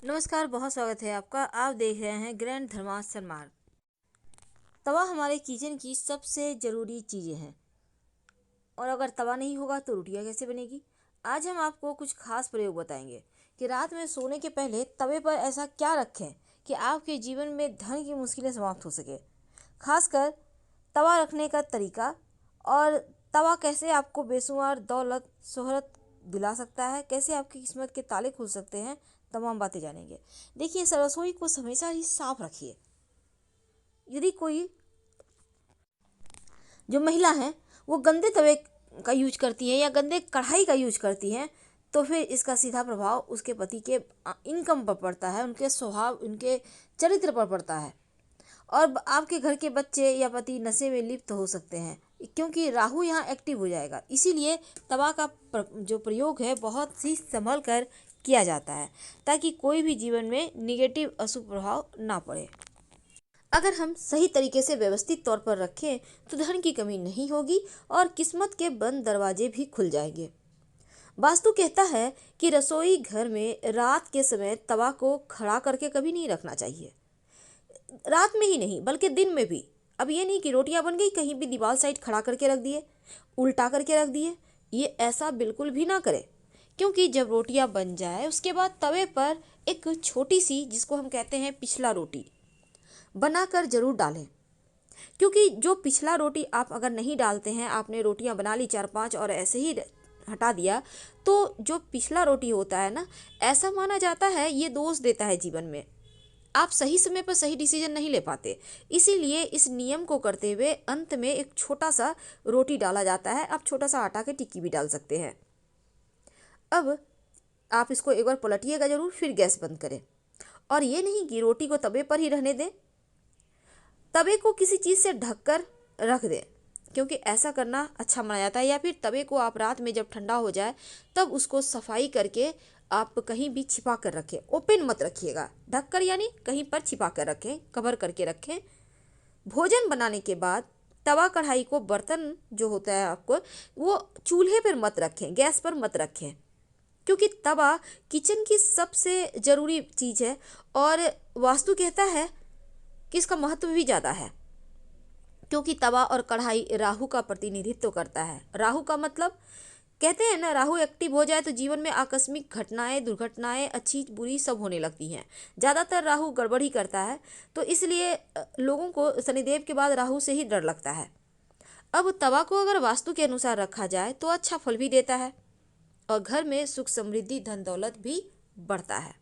नमस्कार, बहुत स्वागत है आपका। आप देख रहे हैं ग्रैंड धर्मास्त्र मार्ग। तवा हमारे किचन की सबसे ज़रूरी चीज़ें हैं और अगर तवा नहीं होगा तो रोटियां कैसे बनेगी। आज हम आपको कुछ खास प्रयोग बताएंगे कि रात में सोने के पहले तवे पर ऐसा क्या रखें कि आपके जीवन में धन की मुश्किलें समाप्त हो सके। खासकर तवा रखने का तरीका और तवा कैसे आपको बेशुमार दौलत शोहरत दिला सकता है, कैसे आपकी किस्मत के ताले खुल सकते हैं, तमाम बातें जानेंगे। देखिए, रसोई को हमेशा ही साफ रखिए। यदि कोई जो महिला है वो गंदे तवे का यूज करती है या गंदे कढ़ाई का यूज करती हैं, तो फिर इसका सीधा प्रभाव उसके पति के इनकम पर पड़ता है, उनके स्वभाव, उनके चरित्र पर पड़ता है और आपके घर के बच्चे या पति नशे में लिप्त हो सकते हैं, क्योंकि राहु यहाँ एक्टिव हो जाएगा। इसीलिए तवा का जो प्रयोग है बहुत ही संभल कर किया जाता है ताकि कोई भी जीवन में निगेटिव अशुभ प्रभाव ना पड़े। अगर हम सही तरीके से व्यवस्थित तौर पर रखें तो धन की कमी नहीं होगी और किस्मत के बंद दरवाजे भी खुल जाएंगे। वास्तु कहता है कि रसोई घर में रात के समय तवा को खड़ा करके कभी नहीं रखना चाहिए। रात में ही नहीं बल्कि दिन में भी। अब ये नहीं कि रोटियां बन गई कहीं भी दीवार साइड खड़ा करके रख दिए, उल्टा करके रख दिए। ये ऐसा बिल्कुल भी ना करें, क्योंकि जब रोटियां बन जाए उसके बाद तवे पर एक छोटी सी, जिसको हम कहते हैं पिछला रोटी, बनाकर जरूर डालें। क्योंकि जो पिछला रोटी आप अगर नहीं डालते हैं, आपने रोटियां बना ली 4-5 और ऐसे ही हटा दिया, तो जो पिछला रोटी होता है ना, ऐसा माना जाता है ये दोष देता है जीवन में। आप सही समय पर सही डिसीजन नहीं ले पाते। इसीलिए इस नियम को करते हुए अंत में एक छोटा सा रोटी डाला जाता है। आप छोटा सा आटा की टिक्की भी डाल सकते हैं। अब आप इसको एक बार पलटिएगा जरूर, फिर गैस बंद करें। और ये नहीं कि रोटी को तवे पर ही रहने दें, तवे को किसी चीज़ से ढककर रख दें, क्योंकि ऐसा करना अच्छा माना जाता है। या फिर तवे को आप रात में जब ठंडा हो जाए तब उसको सफाई करके आप कहीं भी छिपा कर रखें। ओपन मत रखिएगा, ढककर यानी कहीं पर छिपा कर रखें, कवर करके रखें। भोजन बनाने के बाद तवा कढ़ाई को, बर्तन जो होता है आपको, वो चूल्हे पर मत रखें, गैस पर मत रखें, क्योंकि तवा किचन की सबसे ज़रूरी चीज़ है और वास्तु कहता है कि इसका महत्व भी ज़्यादा है, क्योंकि तवा और कढ़ाई राहु का प्रतिनिधित्व करता है। राहु का मतलब, कहते हैं ना, राहु एक्टिव हो जाए तो जीवन में आकस्मिक घटनाएं, दुर्घटनाएं, अच्छी बुरी सब होने लगती हैं। ज़्यादातर राहु गड़बड़ ही करता है, तो इसलिए लोगों को शनिदेव के बाद राहु से ही डर लगता है। अब तवा को अगर वास्तु के अनुसार रखा जाए तो अच्छा फल भी देता है और घर में सुख समृद्धि धन दौलत भी बढ़ता है।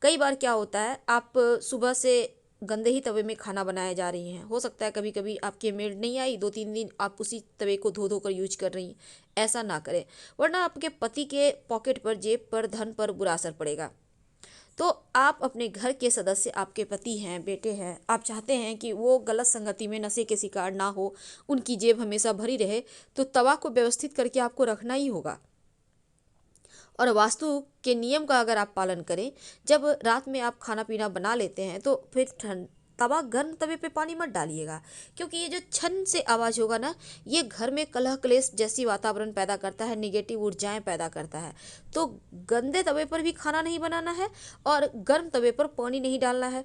कई बार क्या होता है, आप सुबह से गंदे ही तवे में खाना बनाए जा रही हैं। हो सकता है कभी कभी आपके मेड नहीं आई, 2-3 दिन आप उसी तवे को धो धो कर यूज कर रही हैं। ऐसा ना करें, वरना आपके पति के पॉकेट पर, जेब पर, धन पर बुरा असर पड़ेगा। तो आप अपने घर के सदस्य, आपके पति हैं, बेटे हैं, आप चाहते हैं कि वो गलत संगति में, नशे के शिकार ना हो, उनकी जेब हमेशा भरी रहे, तो तवा को व्यवस्थित करके आपको रखना ही होगा। और वास्तु के नियम का अगर आप पालन करें, जब रात में आप खाना पीना बना लेते हैं तो फिर तवा, गर्म तवे पे पानी मत डालिएगा, क्योंकि ये जो छन से आवाज़ होगा ना, ये घर में कलह क्लेश जैसी वातावरण पैदा करता है, निगेटिव ऊर्जाएं पैदा करता है। तो गंदे तवे पर भी खाना नहीं बनाना है और गर्म तवे पर पानी नहीं डालना है।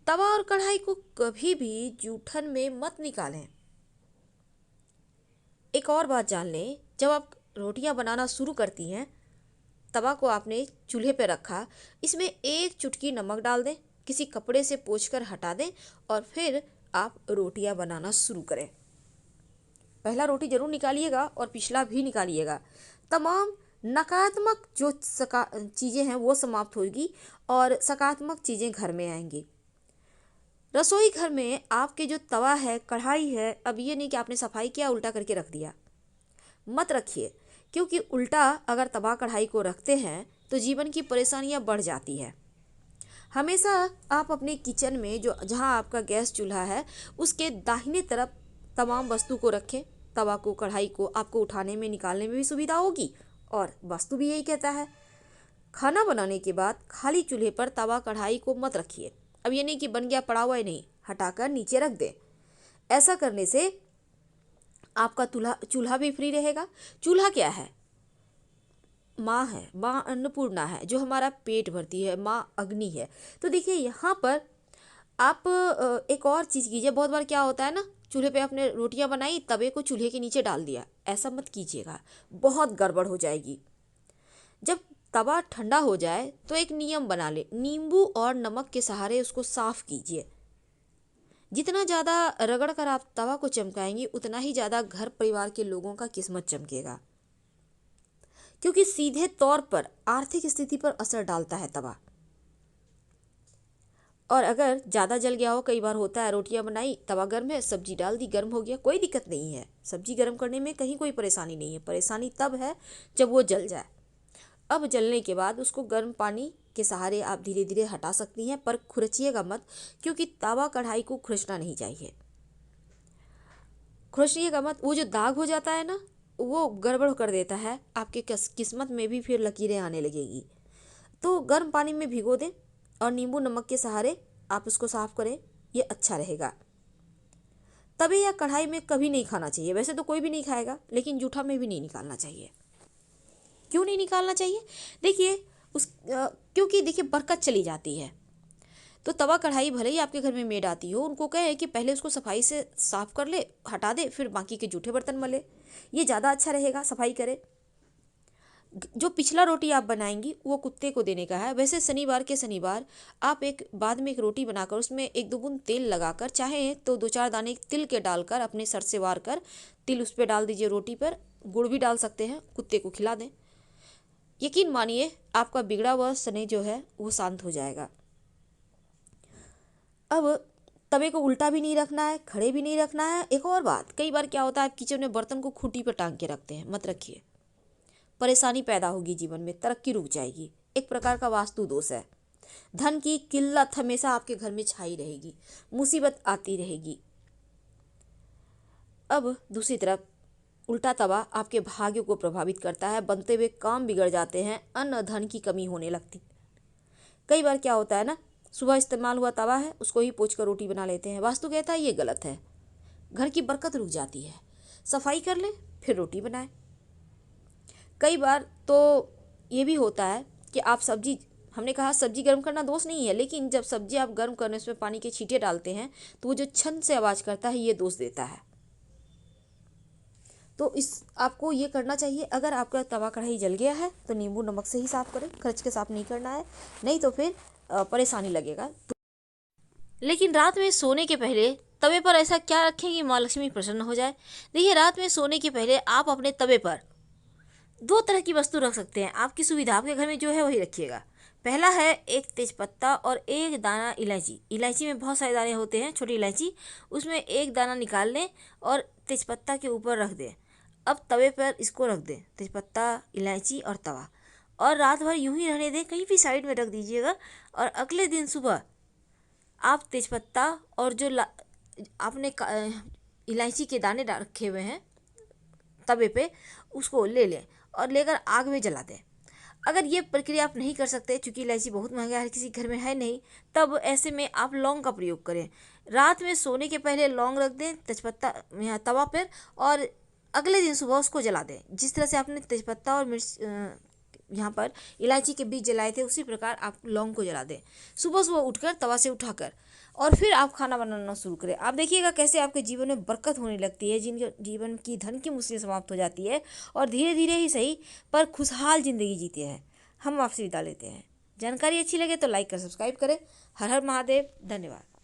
तवा और कढ़ाई को कभी भी जूठन में मत निकालें। एक और बात जान लें, जब आप रोटियां बनाना शुरू करती हैं, तवा को आपने चूल्हे पर रखा, इसमें 1 चुटकी नमक डाल दें, किसी कपड़े से पोंछकर हटा दें और फिर आप रोटियां बनाना शुरू करें। पहला रोटी जरूर निकालिएगा और पिछला भी निकालिएगा। तमाम नकारात्मक जो चीज़ें हैं वो समाप्त होगी और सकारात्मक चीज़ें घर में आएंगी। रसोई घर में आपके जो तवा है, कढ़ाई है, अब ये नहीं कि आपने सफाई किया उल्टा करके रख दिया, मत रखिए, क्योंकि उल्टा अगर तवा कढ़ाई को रखते हैं तो जीवन की परेशानियां बढ़ जाती है। हमेशा आप अपने किचन में, जो जहां आपका गैस चूल्हा है, उसके दाहिने तरफ तमाम वस्तु को रखें। तवा को, कढ़ाई को आपको उठाने में, निकालने में भी सुविधा होगी और वास्तु भी यही कहता है। खाना बनाने के बाद खाली चूल्हे पर तवा कढ़ाई को मत रखिए। अब ये नहीं कि बन गया पड़ा हुआ ही नहीं, हटाकर नीचे रख दें। ऐसा करने से आपका चूल्हा भी फ्री रहेगा। चूल्हा क्या है? माँ है, माँ अन्नपूर्णा है, जो हमारा पेट भरती है, माँ अग्नि है। तो देखिए यहाँ पर आप एक और चीज़ कीजिए। बहुत बार क्या होता है ना, चूल्हे पे आपने रोटियां बनाई, तवे को चूल्हे के नीचे डाल दिया, ऐसा मत कीजिएगा, बहुत गड़बड़ हो जाएगी। जब तवा ठंडा हो जाए तो एक नियम बना ले, नींबू और नमक के सहारे उसको साफ कीजिए। जितना ज़्यादा रगड़ कर आप तवा को चमकाएंगी, उतना ही ज़्यादा घर परिवार के लोगों का किस्मत चमकेगा, क्योंकि सीधे तौर पर आर्थिक स्थिति पर असर डालता है तवा। और अगर ज़्यादा जल गया हो, कई बार होता है, रोटियां बनाई, तवा गर्म है, सब्जी डाल दी, गर्म हो गया, कोई दिक्कत नहीं है। सब्जी गर्म करने में कहीं कोई परेशानी नहीं है, परेशानी तब है जब वो जल जाए। अब जलने के बाद उसको गर्म पानी के सहारे आप धीरे धीरे हटा सकती हैं, पर खुरचिएगा मत, क्योंकि तवा कढ़ाई को खुरचना नहीं चाहिए। खुरचिएगा मत, वो जो दाग हो जाता है ना, वो गड़बड़ कर देता है, आपके किस्मत में भी फिर लकीरें आने लगेगी। तो गर्म पानी में भिगो दें और नींबू नमक के सहारे आप उसको साफ करें, ये अच्छा रहेगा। तवे या कढ़ाई में कभी नहीं खाना चाहिए, वैसे तो कोई भी नहीं खाएगा, लेकिन जूठा में भी नहीं निकालना चाहिए। क्यों नहीं निकालना चाहिए? देखिए क्योंकि देखिए बरकत चली जाती है। तो तवा कढ़ाई भले ही आपके घर में मेड आती हो, उनको कहे कि पहले उसको सफाई से साफ कर ले, हटा दे, फिर बाकी के जूठे बर्तन मले, ये ज़्यादा अच्छा रहेगा, सफाई करे। जो पिछला रोटी आप बनाएंगी वो कुत्ते को देने का है। वैसे शनिवार के शनिवार आप एक बाद में एक रोटी बनाकर उसमें 1-2 बूंद तेल लगाकर, चाहे तो 2-4 दाने तिल के डालकर अपने सर से वार कर तिल उस पर डाल दीजिए, रोटी पर गुड़ भी डाल सकते हैं, कुत्ते को खिला दें। यकीन मानिए आपका बिगड़ा हुआ शनि जो है वो शांत हो जाएगा। अब तवे को उल्टा भी नहीं रखना है, खड़े भी नहीं रखना है। एक और बात, कई बार क्या होता है, आप किचन में बर्तन को खूंटी पर टांग के रखते हैं, मत रखिए, परेशानी पैदा होगी जीवन में, तरक्की रुक जाएगी। एक प्रकार का वास्तु दोष है। धन की किल्लत हमेशा आपके घर में छाई रहेगी, मुसीबत आती रहेगी। अब दूसरी तरफ उल्टा तवा आपके भाग्य को प्रभावित करता है, बनते हुए काम बिगड़ जाते हैं, अन्न धन की कमी होने लगती। कई बार क्या होता है ना, सुबह इस्तेमाल हुआ तवा है, उसको ही पोंछ कर रोटी बना लेते हैं। वास्तु कहता है ये गलत है, घर की बरकत रुक जाती है। सफाई कर ले फिर रोटी बनाए। कई बार तो ये भी होता है कि आप सब्जी, हमने कहा सब्जी गर्म करना दोष नहीं है, लेकिन जब सब्जी आप गर्म करने उसमें पानी के छींटे डालते हैं तो वो जो छन से आवाज़ करता है, ये दोष देता है। तो इस आपको ये करना चाहिए। अगर आपका तवा कढ़ाई जल गया है तो नींबू नमक से ही साफ़ करें, खर्च के साफ नहीं करना है, नहीं तो फिर परेशानी लगेगा। लेकिन रात में सोने के पहले तवे पर ऐसा क्या रखें कि माँ लक्ष्मी प्रसन्न हो जाए? देखिए, रात में सोने के पहले आप अपने तवे पर 2 तरह की वस्तु रख सकते हैं, आपकी सुविधा, आपके घर में जो है वही रखिएगा। पहला है एक तेजपत्ता और एक दाना इलायची। इलायची में बहुत सारे दाने होते हैं, छोटी इलायची, उसमें एक दाना निकाल लें और तेजपत्ता के ऊपर रख दें। अब तवे पर इसको रख दें, तेजपत्ता, इलायची और तवा, और रात भर यूं ही रहने दें, कहीं भी साइड में रख दीजिएगा। और अगले दिन सुबह आप तेजपत्ता और जो आपने इलायची के दाने रखे हुए हैं तवे पे, उसको ले लें और लेकर आग में जला दें। अगर ये प्रक्रिया आप नहीं कर सकते, चूँकि इलायची बहुत महंगा है, हर किसी घर में है नहीं, तब ऐसे में आप लौंग का प्रयोग करें। रात में सोने के पहले लौंग रख दें तेजपत्ता यहाँ तवा पर, और अगले दिन सुबह उसको जला दें। जिस तरह से आपने तेजपत्ता और मिर्च यहाँ पर इलायची के बीज जलाए थे, उसी प्रकार आप लौंग को जला दें। सुबह सुबह उठकर तवा से उठाकर और फिर आप खाना बनाना शुरू करें। आप देखिएगा कैसे आपके जीवन में बरकत होने लगती है, जिनके जीवन की धन की मुश्किल समाप्त हो जाती है, और धीरे धीरे ही सही पर खुशहाल ज़िंदगी जीते हैं। हम आपसे विदा लेते हैं। जानकारी अच्छी लगे तो लाइक कर सब्सक्राइब करें। हर हर महादेव। धन्यवाद।